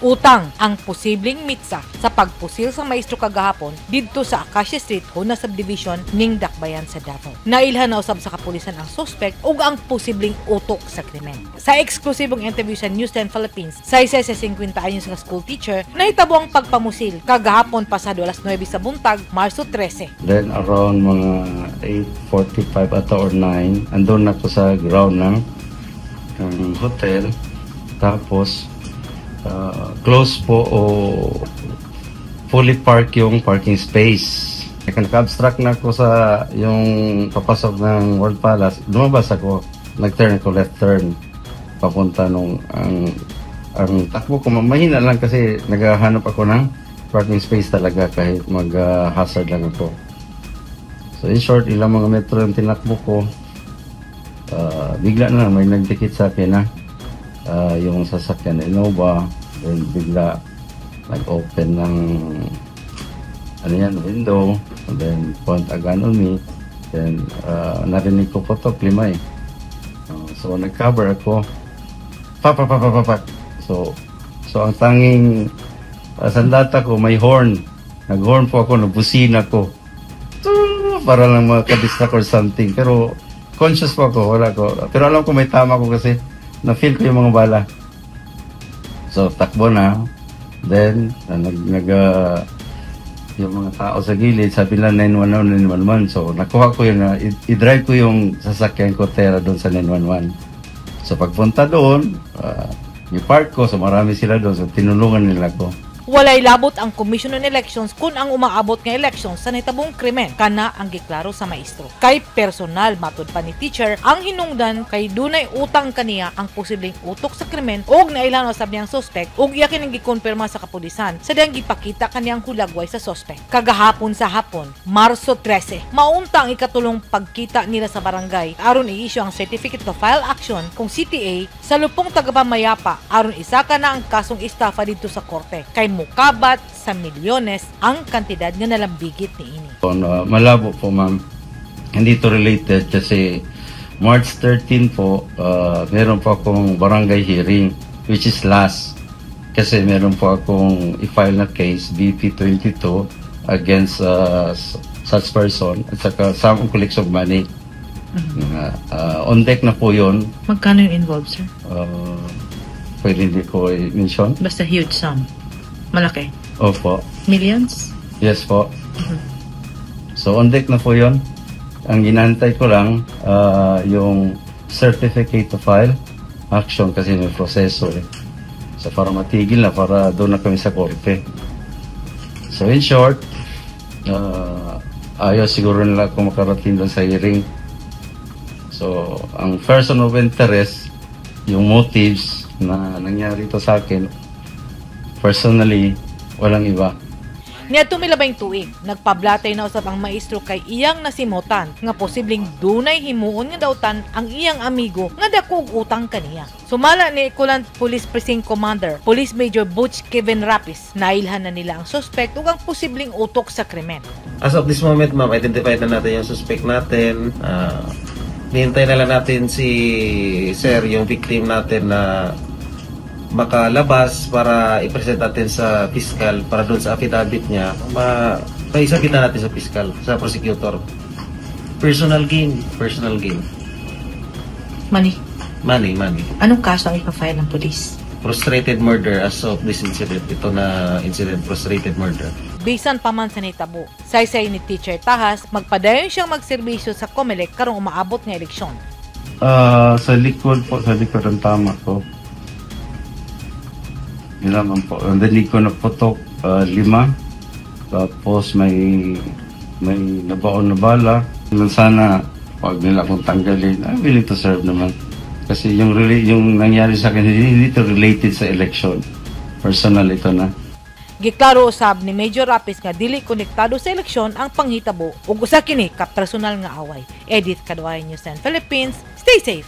Utang ang posibleng mitsa sa pagpusil sa maestro kagahapon didto sa Acacia Street Huna Subdivision ning Dakbayan sa Davao. Nailhan na usab sa kapulisan ang suspect ug ang posibleng utok sa krimen. Sa eksklusibong interview sa News 10 Philippines, saysay sa 50 anyos nga school teacher, nahitabo ang pagpamusil kagahapon pasado alas 9 sa buntag, Marso 13. Then around mga 8:45 ata or 9, andun ako sa ground ng hotel. Tapos close po o fully park yung parking space. Naka-abstract na ako sa yung papasok ng World Palace. Lumabas ako, nag-turn ako, left turn papunta nung ang takbo ko mahina lang kasi naghahanap ako ng parking space talaga kahit mag-hazard lang ako. So in short, ilang mga metro yung tinakbo ko, bigla na may nagdikit sa akin na yung sasakyan Innova, then bigla nag-open ng window, and then point a gun on me, then narinig ko po to, klima eh. So nag-cover ako, so ang tanging sandata ko may horn, nag-horn po ako, nagbusina ko para lang makadistract or something, pero conscious po ako, wala ko, pero alam ko may tama ko kasi na-feel ko yung mga bala. So, takbo na. Then, yung mga tao sa gilid, sabi nila 911, 911. So, nakuha ko yun, i-drive ko yung sasakyan ko tera doon sa 911. So, pagpunta doon, i-park ko, so marami sila doon. So, tinulungan nila ko. Walay labot ang Commission on Elections kung ang umaabot nga elections sa nahitabong krimen kana ang giklaro sa maestro. Kay personal matud pa ni teacher ang hinungdan kay dunay utang kaniya ang posibleng utok sa krimen ug nailhan usab niyang suspect ug iya kining gikumpirma sa kapulisan sa diyang gipakita kaniyang hulagway sa suspect. Kagahapon sa hapon, Marso 13, maunta ang ikatulong pagkita nila sa barangay aron i-issue ang Certificate to File Action kung CTA sa lupong tagapamayapa aron isaka na ang kasong estafa dito sa korte. Kay mukabat sa milyones ang kantidad nga nalambigit ni ini. Malabo po ma'am, hindi to related kasi March 13 po, meron po akong barangay hearing which is last kasi meron po akong i-file na case BP22 against such person at saka some collection of money. On deck na po yun. Magkano yung involved, sir? Pwede hindi ko i-mention. Basta huge sum. Malaki? Opo. Millions? Yes po. So on deck na po yun. Ang ginantay ko lang yung certificate to file action kasi may proseso eh. So para matigil na, para doon na kami sa korte. So in short, ayaw siguro nila kung makarating doon sa hearing. So ang person of interest, yung motives na nangyari ito sa akin, personally, walang iba. Niadto milabay tuig, nagpablatay na usab ang maestro kay iyang nasimutan nga posibleng dunay himuon nga dawtan ang iyang amigo nga dakog utang kaniya. Sumala ni Kulant Police Precinct Commander, Police Major Butch Kevin Rapis, nailhan na nila ang suspect ug ang posibleng utok sa krimen. As of this moment, ma'am, identified na natin yung suspect natin. Nihintay na lang natin si Sir, yung victim natin na makalabas para i-present natin sa fiscal para doon sa affidavit niya maisabit na natin sa fiscal, sa prosecutor. Personal gain. Money? Money. Anong kaso ang ipafile ng police? Frustrated murder as of this incident. Ito na incident, frustrated murder. Bisan pa man sa nitabo, saysay ni Teacher Tahas, magpadayon siyang magserbisyo sa COMELEC karong umaabot nga eleksyon. Sa likod ang tama ko. Nilaman po. And then ko naputok 5. Tapos may nabaon na bala. Sana pag nila akong tanggalin, I'm willing to serve naman. Kasi yung nangyari sa akin, hindi ito related sa election. Personal ito na. Giklaro usab ni Major Rapis nga dili konektado sa eleksyon ang panghitabo ug usa kini ka personal nga away. Edith Caduay, News 10 Philippines. Stay safe!